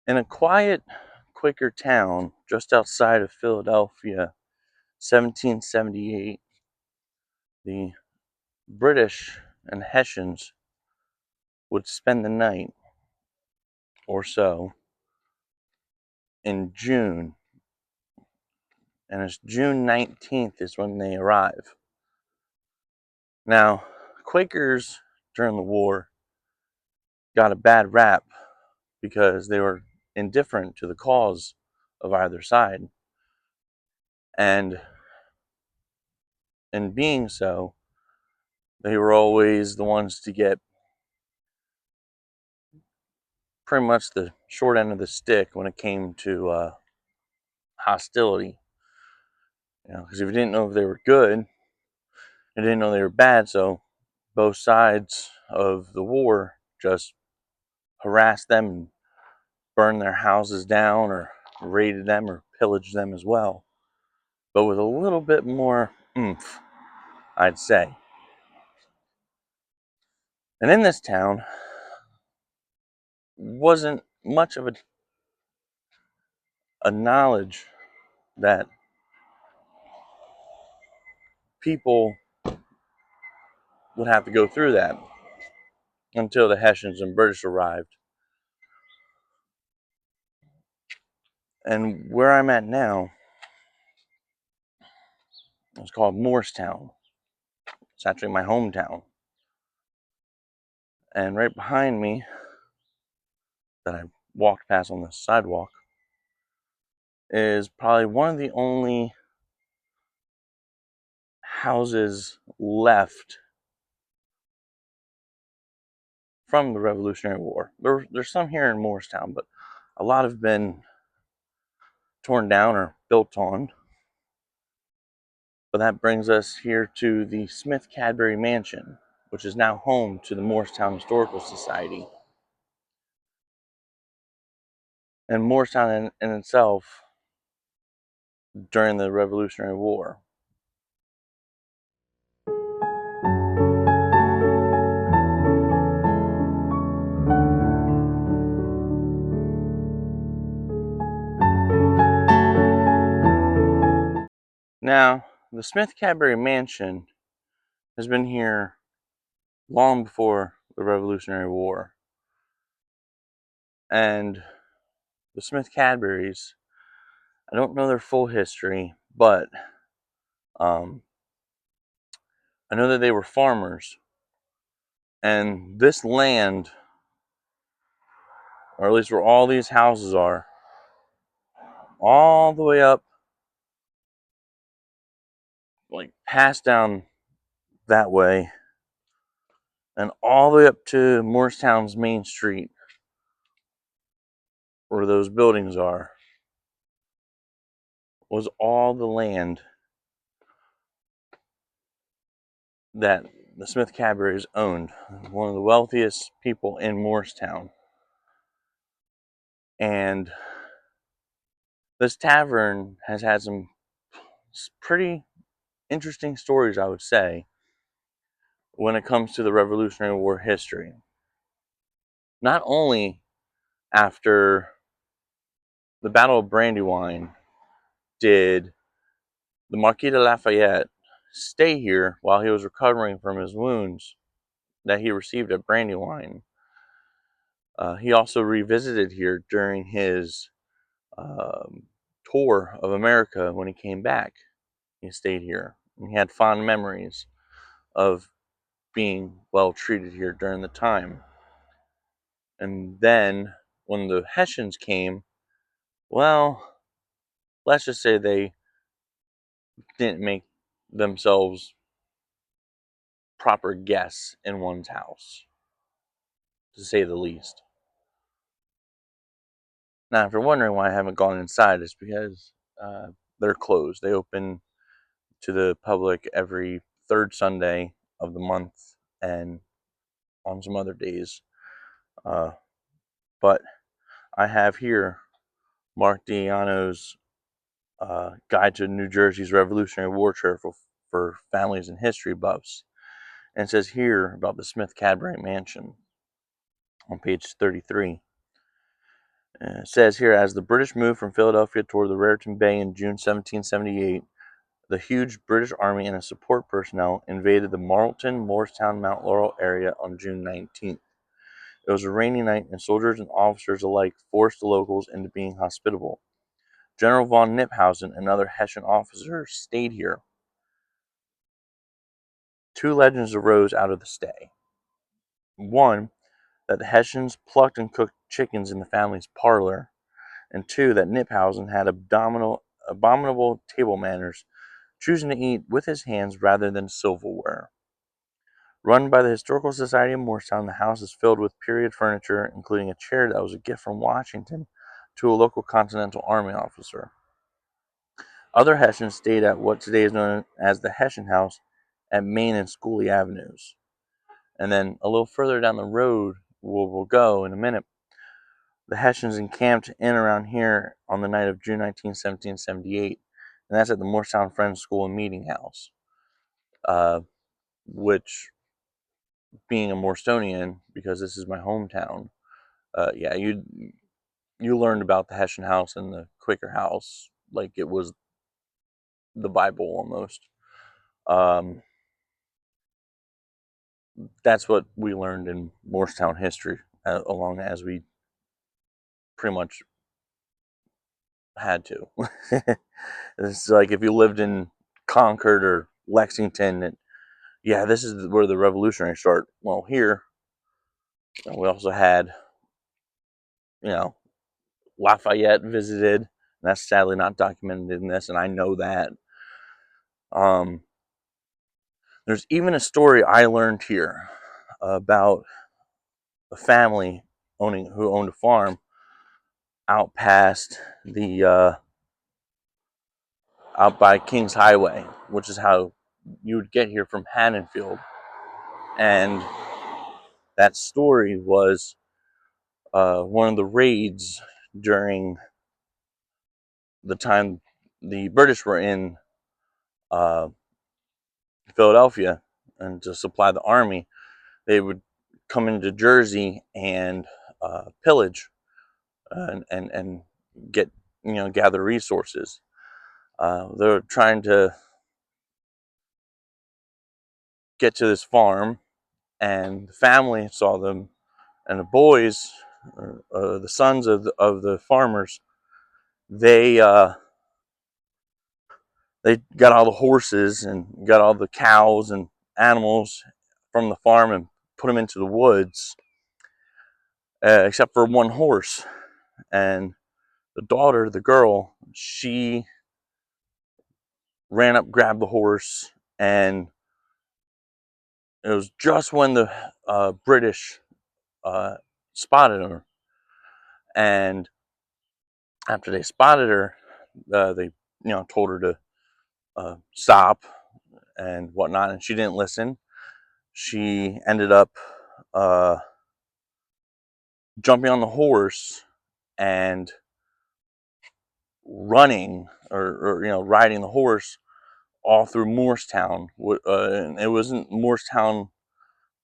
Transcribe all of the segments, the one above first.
In a quiet Quaker town just outside of Philadelphia, 1778, the British and Hessians would spend the night or so in June, and it's June 19th is when they arrive. Now, Quakers during the war got a bad rap because they were indifferent to the cause of either side, and in being so, they were always the ones to get pretty much the short end of the stick when it came to hostility. Because if you didn't know if they were good, you didn't know they were bad, so both sides of the war just harassed them and burned their houses down or raided them or pillaged them as well, but with a little bit more oomph, I'd say. And in this town wasn't much of a knowledge that people would have to go through that until the Hessians and British arrived. And where I'm at now is called Moorestown. It's actually my hometown. And right behind me, that I walked past on the sidewalk, is probably one of the only houses left from the Revolutionary War. There's some here in Moorestown, but a lot have been torn down or built on. But that brings us here to the Smith-Cadbury Mansion, which is now home to the Moorestown Historical Society. And Moorestown in itself, during the Revolutionary War. Now, the Smith-Cadbury Mansion has been here long before the Revolutionary War. And the Smith-Cadburys, I don't know their full history, but I know that they were farmers. And this land, or at least where all these houses are, all the way up, like past down that way, and all the way up to Moorestown's main street, where those buildings are, was all the land that the Smith-Cadburys owned. One of the wealthiest people in Moorestown. And this tavern has had some pretty interesting stories, I would say, when it comes to the Revolutionary War history. Not only after the Battle of Brandywine did the Marquis de Lafayette stay here while he was recovering from his wounds that he received at Brandywine. He also revisited here during his tour of America when he came back. He stayed here. And he had fond memories of being well treated here during the time. And then when the Hessians came, well, let's just say they didn't make themselves proper guests in one's house, to say the least. Now, if you're wondering why I haven't gone inside, it's because they're closed. They open to the public every third Sunday of the month and on some other days. But I have here Mark Ionno's Guide to New Jersey's Revolutionary War Trail for families and history buffs. And it says here about the Smith-Cadbury Mansion on page 33. It says here, as the British moved from Philadelphia toward the Raritan Bay in June 1778, the huge British Army and its support personnel invaded the Marlton, Moorestown, Mount Laurel area on June 19th. It was a rainy night, and soldiers and officers alike forced the locals into being hospitable. General von Knyphausen and other Hessian officers stayed here. Two legends arose out of the stay. One, that the Hessians plucked and cooked chickens in the family's parlor, and two, that Knyphausen had abominable table manners, choosing to eat with his hands rather than silverware. Run by the Historical Society of Moorestown, the house is filled with period furniture, including a chair that was a gift from Washington to a local Continental Army officer. Other Hessians stayed at what today is known as the Hessian House at Main and Schooley Avenues. And then a little further down the road, we'll go in a minute, the Hessians encamped in around here on the night of June 19, 1778, and that's at the Moorestown Friends School and Meeting House, which, being a Moorestonian, because this is my hometown, yeah, you learned about the Hessian House and the Quaker House like it was the Bible almost. That's what we learned in Moorestown history, along as we pretty much had to. It's like if you lived in Concord or Lexington, yeah, this is where the revolutionaries start. Well, here we also had, Lafayette visited. And that's sadly not documented in this, and I know that. Um, there's even a story I learned here about a family who owned a farm out past the out by Kings Highway, which is how you would get here from Haddonfield. And that story was one of the raids during the time the British were in uh, Philadelphia, and to supply the army, they would come into Jersey and pillage and get gather resources. They were trying to get to this farm, and the family saw them, and the boys, the sons of the farmers, they they got all the horses and got all the cows and animals from the farm and put them into the woods, except for one horse. And the daughter, the girl, she ran up, grabbed the horse, and it was just when the British spotted her. And after they spotted her, they told her to stop and whatnot, and she didn't listen. She ended up jumping on the horse and running, or riding the horse all through Moorestown. And it wasn't Moorestown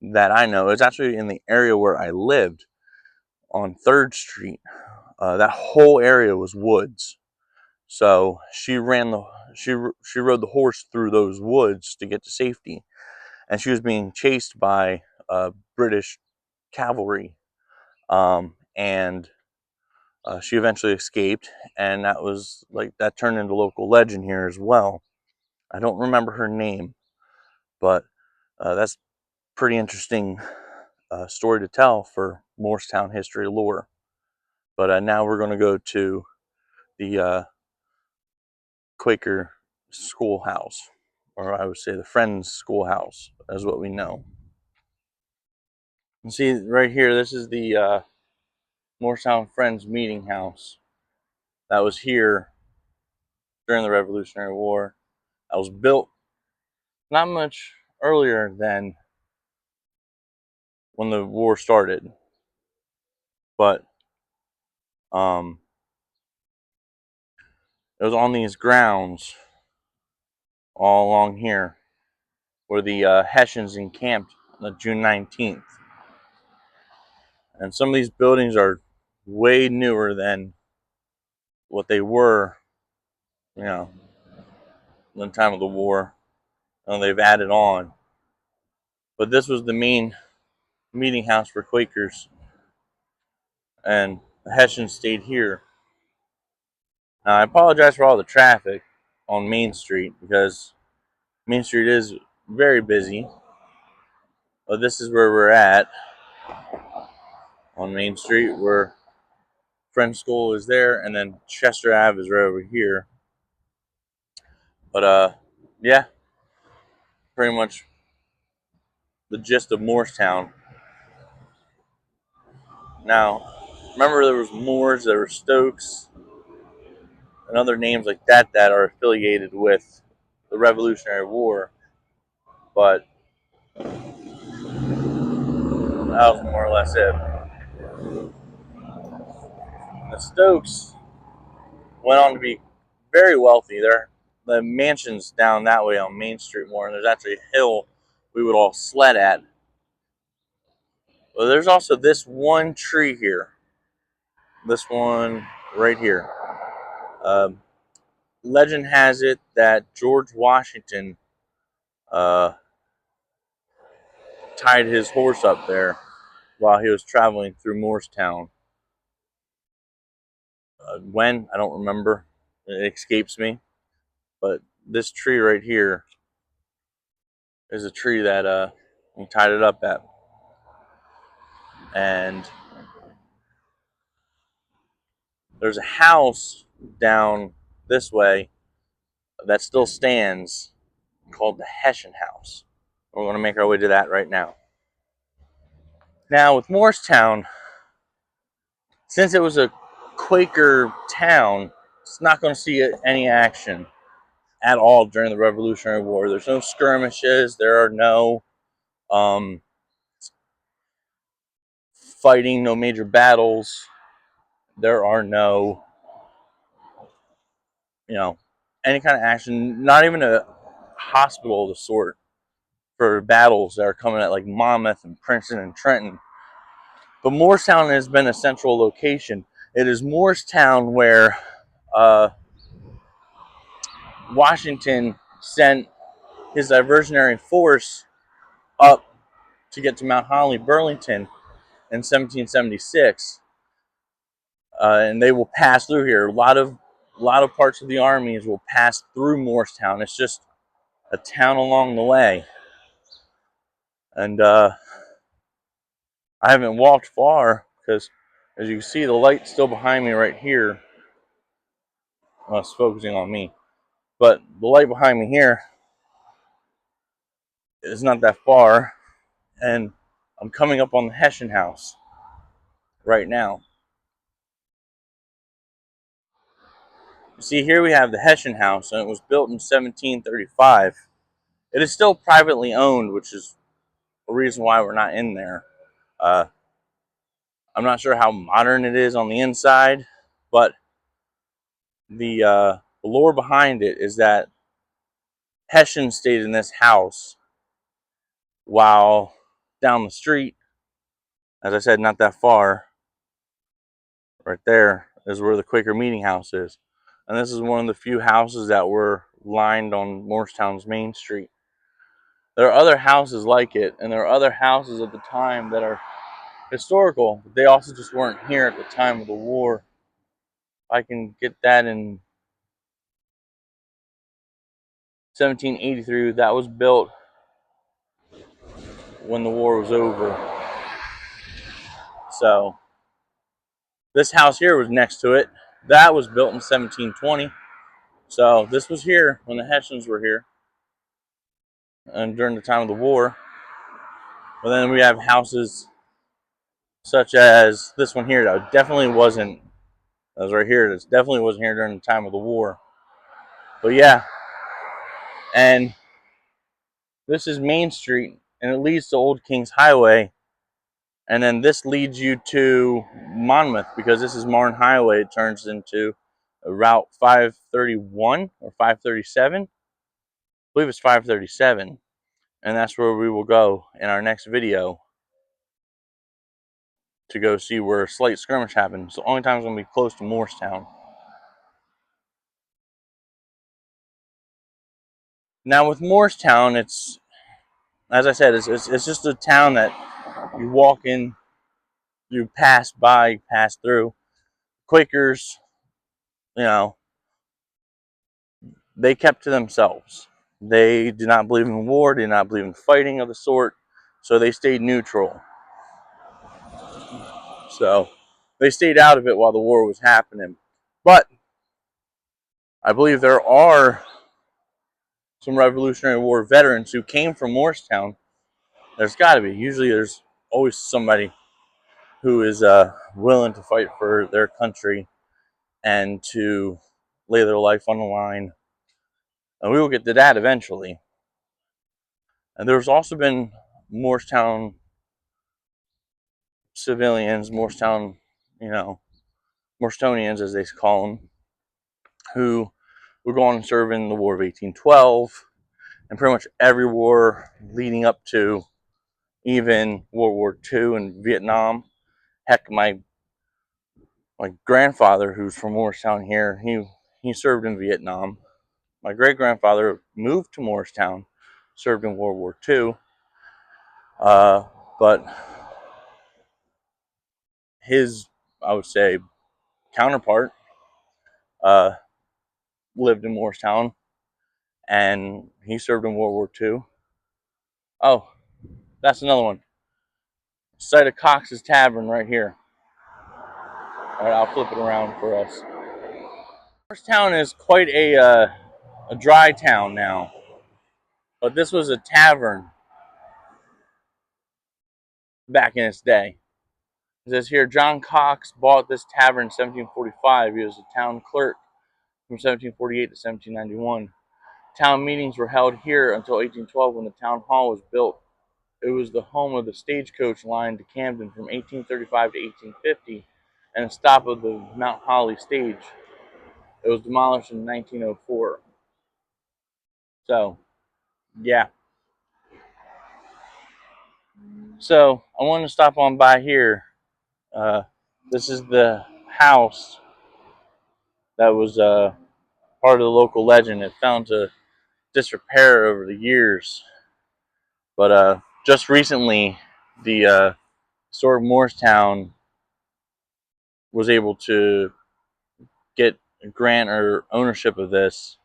that I know. It's actually in the area where I lived on 3rd Street. That whole area was woods. So she rode the horse through those woods to get to safety, and she was being chased by British cavalry, and she eventually escaped, and that turned into local legend here as well. I don't remember her name, but that's pretty interesting story to tell for Moorestown history lore. But now we're going to go to the Quaker schoolhouse, or I would say the Friends Schoolhouse, as what we know. You see right here, this is the Moorestown Friends Meeting House that was here during the Revolutionary War. That was built not much earlier than when the war started, but it was on these grounds all along here where the Hessians encamped on June 19th. And some of these buildings are way newer than what they were, you know, in the time of the war. And they've added on. But this was the main meeting house for Quakers, and the Hessians stayed here. Now, I apologize for all the traffic on Main Street, because Main Street is very busy. But this is where we're at on Main Street, where Friends School is there, and then Chester Ave is right over here. But yeah, pretty much the gist of Moorestown. Now, remember there was Moores, there were Stokes, and other names like that that are affiliated with the Revolutionary War, but that was more or less it. The Stokes went on to be very wealthy. The mansion's down that way on Main Street more, and there's actually a hill we would all sled at. But there's also this one tree here. This one right here. Um, Legend has it that George Washington uh, tied his horse up there while he was traveling through Moorestown. When? I don't remember. It escapes me. But this tree right here is a tree that he tied it up at. And there's a house down this way that still stands called the Hessian House. We're going to make our way to that right now. Now, with Moorestown, since it was a Quaker town, it's not going to see any action at all during the Revolutionary War. There's no skirmishes. There are no fighting, no major battles. There are no, any kind of action. Not even a hospital of the sort for battles that are coming at like Monmouth and Princeton and Trenton. But Moorestown has been a central location. It is Moorestown where Washington sent his diversionary force up to get to Mount Holly, Burlington in 1776, and they will pass through here. A lot of parts of the armies will pass through Moorestown. It's just a town along the way, and I haven't walked far because, as you can see, the light's still behind me right here. Well, it's focusing on me, but the light behind me here is not that far, and I'm coming up on the Hessian House right now. You see, here we have the Hessian House, and it was built in 1735. It is still privately owned, which is a reason why we're not in there. Uh, I'm not sure how modern it is on the inside, but the lore behind it is that Hessian stayed in this house, while down the street, as I said, not that far, right there is where the Quaker Meeting House is. And this is one of the few houses that were lined on Moorestown's Main Street. There are other houses like it, and there are other houses at the time that are historical, but they also just weren't here at the time of the war. I can get that in 1783. That was built when the war was over. So this house here was next to it. That was built in 1720. So this was here when the Hessians were here and during the time of the war. But then we have houses such as this one here that definitely wasn't, that was right here, that definitely wasn't here during the time of the war. But yeah, and this is Main Street, and it leads to Old Kings Highway. And then this leads you to Monmouth, because this is Marne Highway. It turns into Route 531 or 537. I believe it's 537. And that's where we will go in our next video. to go see where a slight skirmish happened. So the only time it's going to be close to Moorestown. Now with Moorestown, it's, as I said, it's just a town that you walk in, you pass by, you pass through. Quakers, you know, they kept to themselves. They did not believe in war, did not believe in fighting of the sort, so they stayed neutral. So they stayed out of it while the war was happening. But I believe there are some Revolutionary War veterans who came from Moorestown. There's got to be. Usually there's always somebody who is willing to fight for their country and to lay their life on the line. And we will get to that eventually. And there's also been Moorestown civilians, Moorestown, you know, Moorestonians as they call them, who would go on and serve in the War of 1812 and pretty much every war leading up to even World War II and Vietnam. Heck, my grandfather, who's from Moorestown here, he served in Vietnam. My great grandfather moved to Moorestown, served in World War II, but his, I would say, counterpart uh, lived in Moorestown, and he served in World War II. Oh, that's another one. Site of Cox's Tavern right here. All right, I'll flip it around for us. Moorestown is quite a dry town now, but this was a tavern back in its day. It says here, John Cox bought this tavern in 1745. He was a town clerk from 1748 to 1791. Town meetings were held here until 1812 when the town hall was built. It was the home of the stagecoach line to Camden from 1835 to 1850 and a stop of the Mount Holly stage. It was demolished in 1904. So, yeah. So, I wanted to stop on by here. This is the house that was part of the local legend. It fell into disrepair over the years. But just recently, the Store of Moorestown was able to get a grant or ownership of this.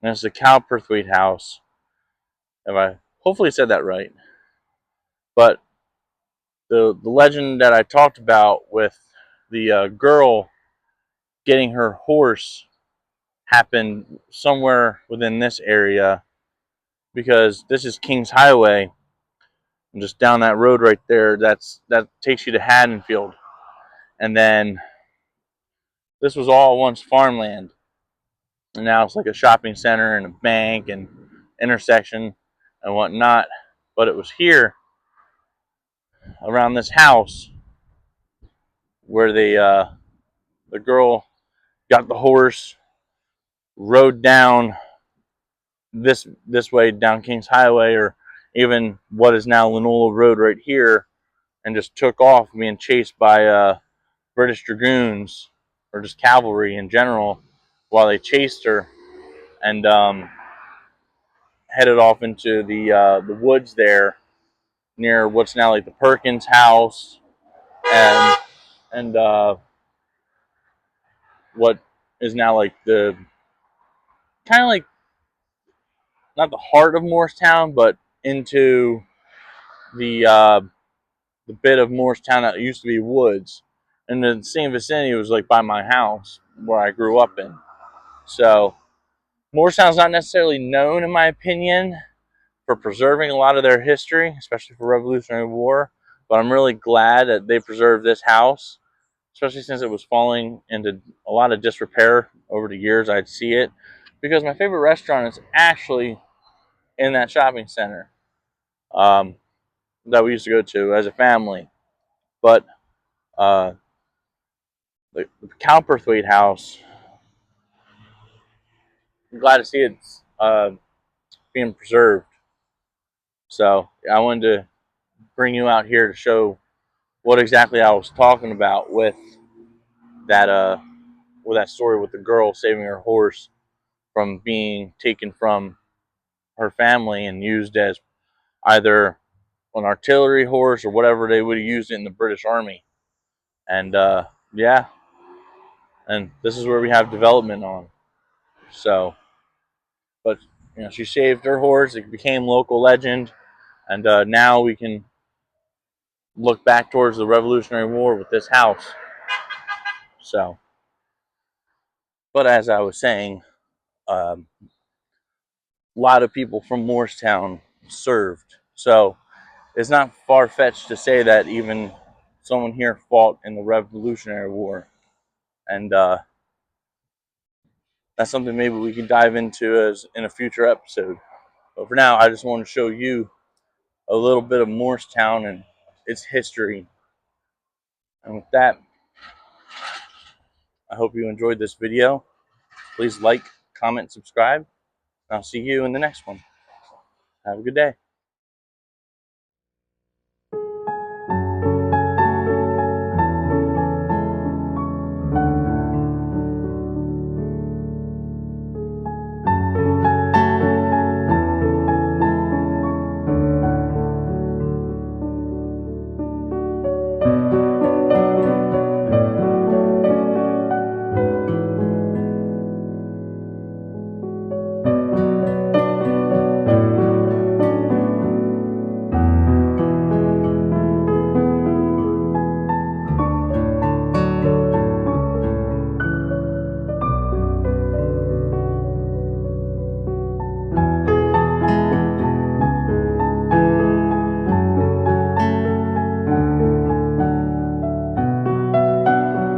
And it's the Cowperthwaite House. Have I hopefully said that right? But the legend that I talked about with the girl getting her horse happened somewhere within this area, because this is King's Highway, and just down that road right there, that takes you to Haddonfield. And then this was all once farmland, and now it's like a shopping center and a bank and intersection and whatnot. But it was here around this house where the girl got the horse, rode down this way down Kings Highway, or even what is now Linola Road right here, and just took off, being chased by British dragoons or just cavalry in general, while they chased her, and headed off into the woods there near what's now like the Perkins house, and what is now like the kind of like not the heart of Moorestown, but into the bit of Moorestown that used to be woods. And the same vicinity was like by my house where I grew up in. So Moorestown's not necessarily known, in my opinion, for preserving a lot of their history, especially for Revolutionary War. But I'm really glad that they preserved this house, especially since it was falling into a lot of disrepair over the years. I'd see it, because my favorite restaurant is actually in that shopping center um, that we used to go to as a family. But uh, the Cowperthwaite House, I'm glad to see it's being preserved. So I wanted to bring you out here to show what exactly I was talking about that with that story with the girl saving her horse from being taken from her family and used as either an artillery horse or whatever they would have used it in the British Army. And yeah, and this is where we have development on. So, but she saved her horse. It became local legend, and now we can look back towards the Revolutionary War with this house. So, but as I was saying, a lot of people from Moorestown served. So it's not far-fetched to say that even someone here fought in the Revolutionary War. And that's something maybe we can dive into as in a future episode. But for now, I just want to show you a little bit of Moorestown and its history. And with that, I hope you enjoyed this video. Please like, comment, subscribe. And I'll see you in the next one. Have a good day.